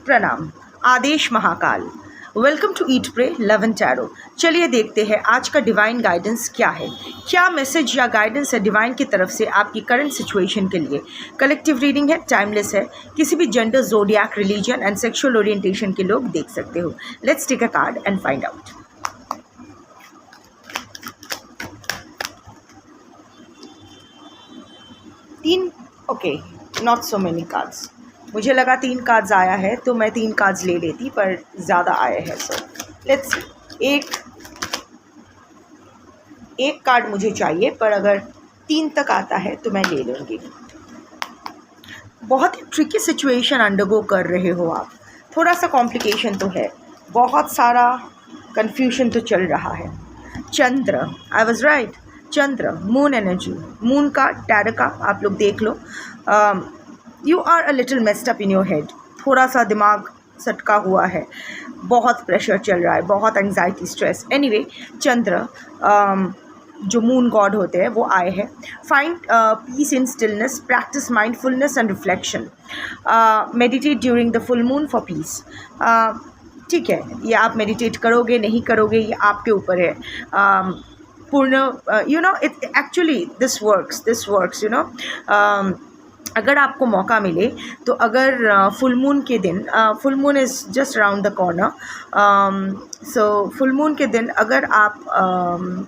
प्रणाम। आदेश Mahakal. Welcome to eat pray love and tarot. चलिए देखते हैं आज का डिवाइन गाइडेंस क्या है, क्या मैसेज या गाइडेंस है डिवाइन की तरफ से आपकी करंट सिचुएशन के लिए। कलेक्टिव रीडिंग है, टाइमलेस है, किसी भी gender, zodiac, religion and sexual orientation के लोग देख सकते हो। Let's take a card and find out. तीन, okay, not so many cards. मुझे लगा 3 कार्ड्स आया है तो मैं 3 कार्ड्स ले लेती, पर ज़्यादा आए हैं। सो लेट्स एक कार्ड मुझे चाहिए, पर अगर 3 तक आता है तो मैं ले लूँगी। बहुत ही ट्रिकी सिचुएशन अंडरगो कर रहे हो आप, थोड़ा सा कॉम्प्लिकेशन तो है, बहुत सारा कन्फ्यूजन तो चल रहा है। चंद्र, आई वॉज राइट, चंद्र, मून एनर्जी, मून का, टैरो का आप लोग देख लो। You are a little messed up in your head, थोड़ा सा दिमाग सटका हुआ है, बहुत प्रेशर चल रहा है, बहुत एंग्जाइटी, स्ट्रेस। एनीवे, चंद्र जो मून गॉड होते हैं वो आए हैं। Find peace in stillness, practice mindfulness and reflection, meditate during the full moon for piece. ठीक है, ये आप मेडिटेट करोगे नहीं करोगे ये आपके ऊपर है। पूर्ण you know it actually this works you know. अगर आपको मौका मिले तो अगर फुल मून के दिन, full moon is just around the corner, so full moon के दिन अगर आप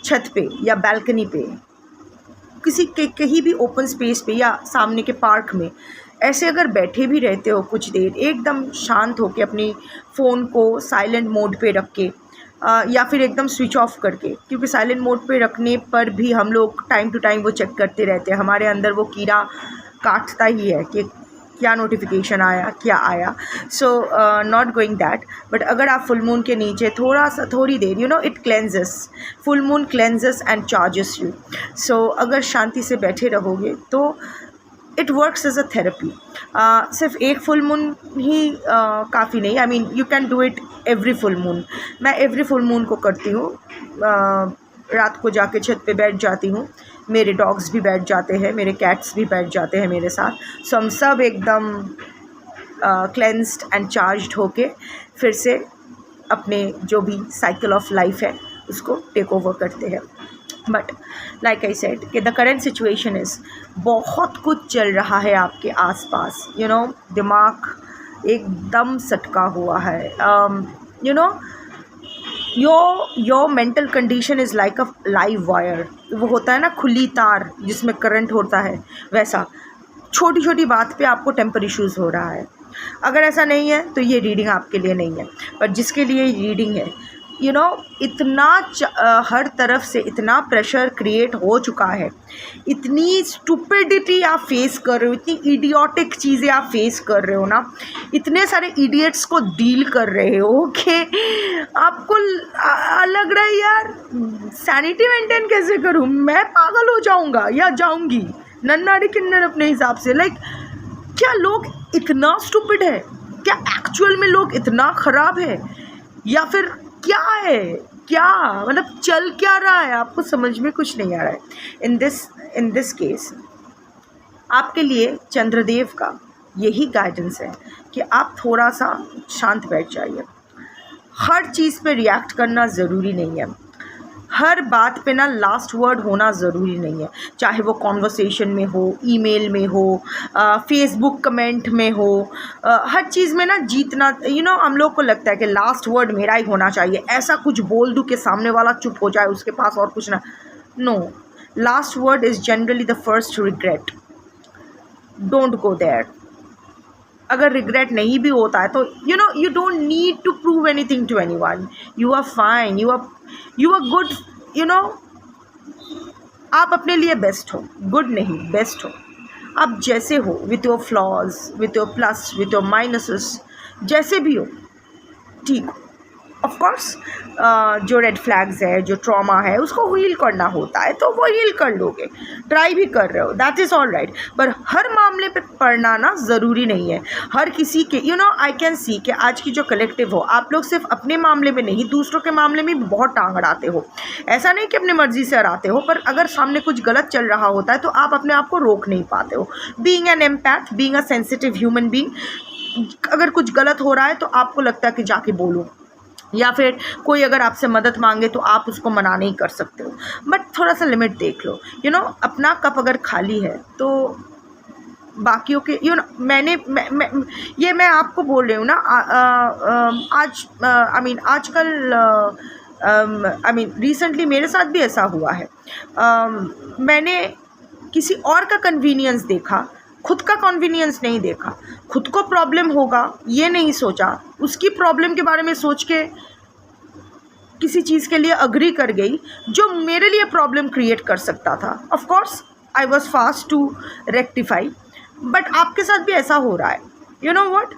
छत पे या बालकनी पे किसी के कहीं भी ओपन स्पेस पे या सामने के पार्क में ऐसे अगर बैठे भी रहते हो कुछ देर, एकदम शांत होके अपनी फ़ोन को साइलेंट मोड पे रख के या फिर एकदम स्विच ऑफ करके, क्योंकि साइलेंट मोड पे रखने पर भी हम लोग टाइम टू टाइम वो चेक करते रहते हैं, हमारे अंदर वो कीड़ा काटता ही है कि क्या नोटिफिकेशन आया, क्या आया। So not going that, but अगर आप फुल मून के नीचे थोड़ी देर, you know, it cleanses, full moon cleanses and charges you. So अगर शांति से बैठे रहोगे तो it works as a therapy. सिर्फ एक फुल मून ही काफ़ी नहीं, I mean you can do it every full moon. मैं एवरी फुल मून को करती हूँ, रात को जाके छत पे बैठ जाती हूँ, मेरे डॉग्स भी बैठ जाते हैं, मेरे कैट्स भी बैठ जाते हैं मेरे साथ। सो हम सब एकदम क्लेंस्ड एंड चार्ज्ड होके फिर से अपने जो भी साइकिल ऑफ लाइफ है उसको टेक ओवर करते हैं। बट लाइक आई सेड कि द करेंट सिचुएशन इज़, बहुत कुछ चल रहा है आपके आसपास, यू नो, दिमाग एकदम सटका हुआ है। You know, your mental condition is like a live wire. वो होता है ना खुली तार जिसमें करंट होता है, वैसा छोटी छोटी बात पे आपको टेम्पर इश्यूज़ हो रहा है। अगर ऐसा नहीं है तो ये रीडिंग आपके लिए नहीं है, पर जिसके लिए रीडिंग है, यू नो, इतना हर तरफ से इतना प्रेशर क्रिएट हो चुका है, इतनी स्टुपिडिटी आप फेस कर रहे हो, इतनी इडियोटिक चीज़ें आप फेस कर रहे हो ना, इतने सारे इडियट्स को डील कर रहे हो कि आपको लग रहा है यार सैनिटी मेंटेन कैसे करूँ, मैं पागल हो जाऊँगा या जाऊँगी नन्नाड़ी किन्नर अपने हिसाब से। लाइक क्या लोग इतना स्टुपिड है? क्या एक्चुअल में लोग इतना ख़राब है, या फिर क्या है, क्या मतलब चल क्या रहा है, आपको समझ में कुछ नहीं आ रहा है। इन दिस केस आपके लिए चंद्रदेव का यही गाइडेंस है कि आप थोड़ा सा शांत बैठ जाइए। हर चीज़ पे रिएक्ट करना ज़रूरी नहीं है, हर बात पे ना लास्ट वर्ड होना ज़रूरी नहीं है, चाहे वो कॉन्वर्सेशन में हो, ईमेल में हो, फेसबुक कमेंट में हो, हर चीज़ में ना जीतना, यू नो, हम लोग को लगता है कि लास्ट वर्ड मेरा ही होना चाहिए, ऐसा कुछ बोल दूँ कि सामने वाला चुप हो जाए, उसके पास और कुछ ना। No, last word is generally the first regret. Don't go there. अगर रिग्रेट नहीं भी होता है तो you know, you don't need to prove anything to anyone, you are fine, you are good, you know, आप अपने लिए बेस्ट हो, गुड नहीं बेस्ट हो, आप जैसे हो, with your flaws, with your plus, with your minuses, जैसे भी हो ठीक हो। ऑफ कोर्स जो रेड फ्लैग्स है, जो ट्रॉमा है, उसको हील करना होता है तो वो हील कर लोगे, ट्राई भी कर रहे हो, दैट इज़ ऑल राइट। पर हर मामले पे पढ़ना ना ज़रूरी नहीं है। हर किसी के, you know, I can see कि आज की जो कलेक्टिव हो, आप लोग सिर्फ अपने मामले में नहीं, दूसरों के मामले में भी बहुत टांग अड़ाते हो। ऐसा नहीं कि अपनी मर्जी से अड़ाते हो, पर अगर सामने कुछ गलत चल रहा होता है तो आप अपने आप को रोक नहीं पाते हो। Being an empath, being a sensitive human being, अगर कुछ गलत हो रहा है तो आपको लगता है कि जाके बोलूं, या फिर कोई अगर आपसे मदद मांगे तो आप उसको मना नहीं कर सकते हो, बट थोड़ा सा लिमिट देख लो। अपना कप अगर खाली है तो बाकियों के मैं आपको बोल रही हूँ ना, आज आजकल रिसेंटली मेरे साथ भी ऐसा हुआ है। मैंने किसी और का कन्वीनियंस देखा, खुद का कन्वीनियंस नहीं देखा। खुद को प्रॉब्लम होगा ये नहीं सोचा, उसकी प्रॉब्लम के बारे में सोच के किसी चीज़ के लिए अग्री कर गई जो मेरे लिए प्रॉब्लम क्रिएट कर सकता था। Of course I was fast to rectify, but आपके साथ भी ऐसा हो रहा है। यू नो व्हाट,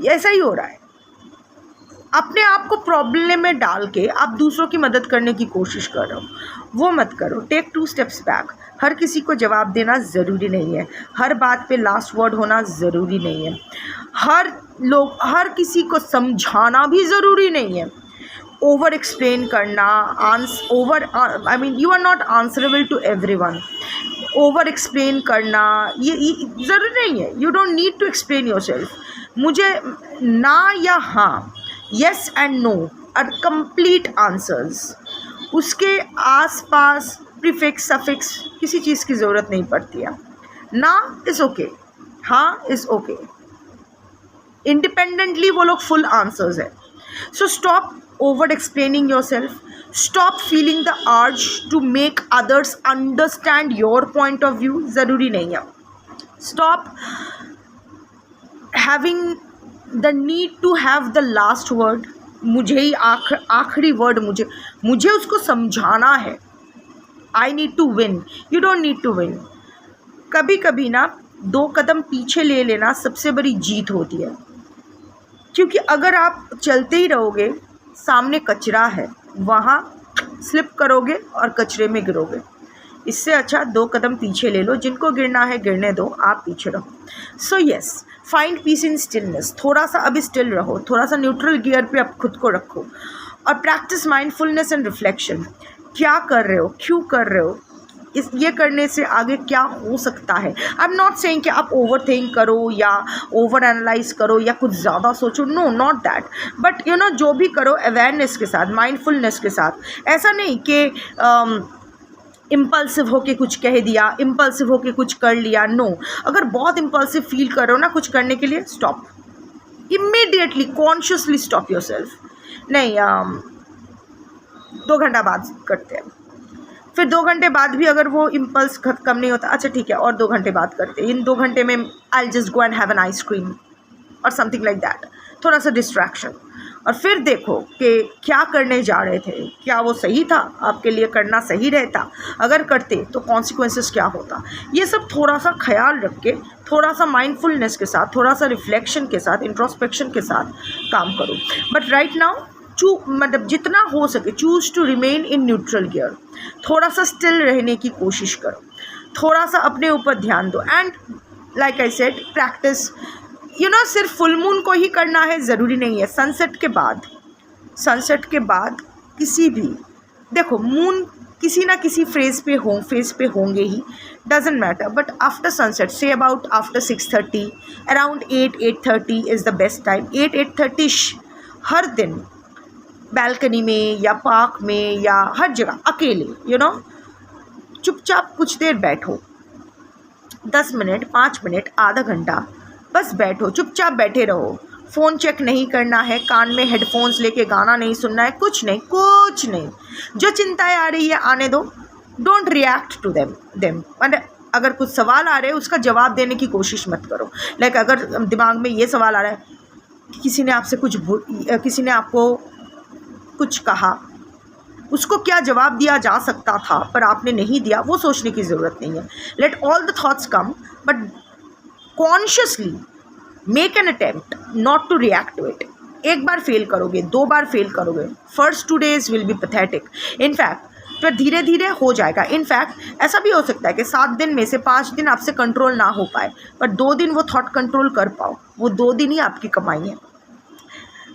ऐसा ही हो रहा है। अपने आप को प्रॉब्लम में डाल के आप दूसरों की मदद करने की कोशिश कर रहे हो, वो मत करो। Take 2 steps back. हर किसी को जवाब देना ज़रूरी नहीं है, हर बात पे लास्ट वर्ड होना ज़रूरी नहीं है, हर किसी को समझाना भी ज़रूरी नहीं है। ओवर एक्सप्लेन करना, you are not answerable to everyone. Over explain करना ये ज़रूरी नहीं है। You don't need to explain yourself. मुझे ना या हाँ, yes and no are complete answers. उसके आसपास प्रीफिक्स सफिक्स किसी चीज़ की ज़रूरत नहीं पड़ती है। ना इज़ ओके, हाँ इज़ ओके, इंडिपेंडेंटली वो लोग फुल आंसर्स है। So stop over explaining yourself, stop feeling the urge to make others understand your point of view. ज़रूरी नहीं है। Stop having the need to have the last word. मुझे ही आखिरी word, मुझे उसको समझाना है। I need to win. You don't need to win. कभी कभी ना 2 कदम पीछे ले लेना सबसे बड़ी जीत होती है, क्योंकि अगर आप चलते ही रहोगे, सामने कचरा है, वहाँ स्लिप करोगे और कचरे में गिरोगे। इससे अच्छा 2 कदम पीछे ले लो। जिनको गिरना है गिरने दो, आप पीछे रहो। सो येस, फाइंड पीस इन स्टिलनेस। थोड़ा सा अभी स्टिल रहो, थोड़ा सा न्यूट्रल गियर पे आप खुद को रखो और प्रैक्टिस माइंडफुलनेस एंड रिफ्लेक्शन। क्या कर रहे हो, क्यों कर रहे हो, ये करने से आगे क्या हो सकता है। आई एम नॉट सेइंग कि आप ओवर थिंक करो या ओवर एनालाइज करो या कुछ ज़्यादा सोचो, नो नॉट दैट, बट जो भी करो अवेयरनेस के साथ, माइंडफुलनेस के साथ। ऐसा नहीं कि इम्पल्सिव होके कुछ कह दिया, इम्पल्सिव होके कुछ कर लिया। नो, अगर बहुत इम्पल्सिव फील कर रहे हो ना कुछ करने के लिए, stop immediately, consciously stop yourself. नहीं 2 घंटा बाद करते हैं, फिर 2 घंटे बाद भी अगर वो इम्पल्स कम नहीं होता, अच्छा ठीक है और 2 घंटे बाद करते हैं। इन 2 घंटे में I just go and have an ice cream और समथिंग लाइक दैट, थोड़ा सा डिस्ट्रैक्शन। और फिर देखो कि क्या करने जा रहे थे, क्या वो सही था, आपके लिए करना सही रहता, अगर करते तो कॉन्सिक्वेंसेस क्या होता। ये सब थोड़ा सा ख्याल रख के, थोड़ा सा माइंडफुलनेस के साथ, थोड़ा सा रिफ्लेक्शन के साथ, इंट्रोस्पेक्शन के साथ काम करो। बट राइट नाउ मतलब जितना हो सके choose to remain in neutral gear. थोड़ा सा स्टिल रहने की कोशिश करो, थोड़ा सा अपने ऊपर ध्यान दो। And like I said, practice सिर्फ फुल मून को ही करना है ज़रूरी नहीं है। सनसेट के बाद किसी भी, देखो मून किसी ना किसी फेज पे होंगे ही, doesn't matter, but after sunset, say about after 6:30, around 8:30 is the best time. 8:30 हर दिन बैल्कनी में या पार्क में या हर जगह अकेले चुपचाप कुछ देर बैठो, 10 मिनट, 5 मिनट, आधा घंटा, बस बैठो, चुपचाप बैठे रहो। फ़ोन चेक नहीं करना है, कान में हेडफोन्स लेके गाना नहीं सुनना है, कुछ नहीं। जो चिंताएं आ रही है आने दो, डोंट रिएक्ट टू देम। मतलब अगर कुछ सवाल आ रहे हैं उसका जवाब देने की कोशिश मत करो। लाइक अगर दिमाग में ये सवाल आ रहा है कि किसी ने आपको कुछ कहा, उसको क्या जवाब दिया जा सकता था पर आपने नहीं दिया, वो सोचने की ज़रूरत नहीं है। Let all the thoughts come, but consciously make an attempt not to react to it. एक बार फेल करोगे, 2 बार फेल करोगे, first 2 days will be pathetic. In fact फिर धीरे धीरे हो जाएगा। इनफैक्ट ऐसा भी हो सकता है कि 7 दिन में से 5 दिन आपसे कंट्रोल ना हो पाए, पर 2 दिन वो थॉट कंट्रोल कर पाओ, वो 2 दिन ही आपकी कमाई है।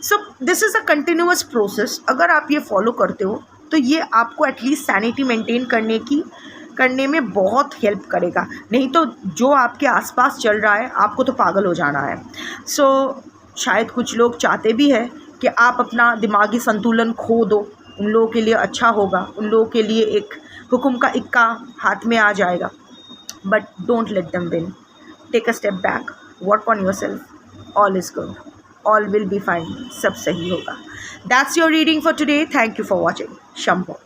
So this is a continuous process. अगर आप ये फॉलो करते हो तो ये आपको एटलीस्ट सैनिटी मेंटेन करने की करने में बहुत हेल्प करेगा। नहीं तो जो आपके आसपास चल रहा है आपको तो पागल हो जाना है। सो शायद कुछ लोग चाहते भी है कि आप अपना दिमागी संतुलन खो दो, उन लोगों के लिए अच्छा होगा, उन लोगों के लिए एक हुक्म का इक्का हाथ में आ जाएगा। But don't let them win, take a step back, work on yourself, all is good, all will be fine, सब सही होगा। That's your reading for today. Thank you for watching. Shambho.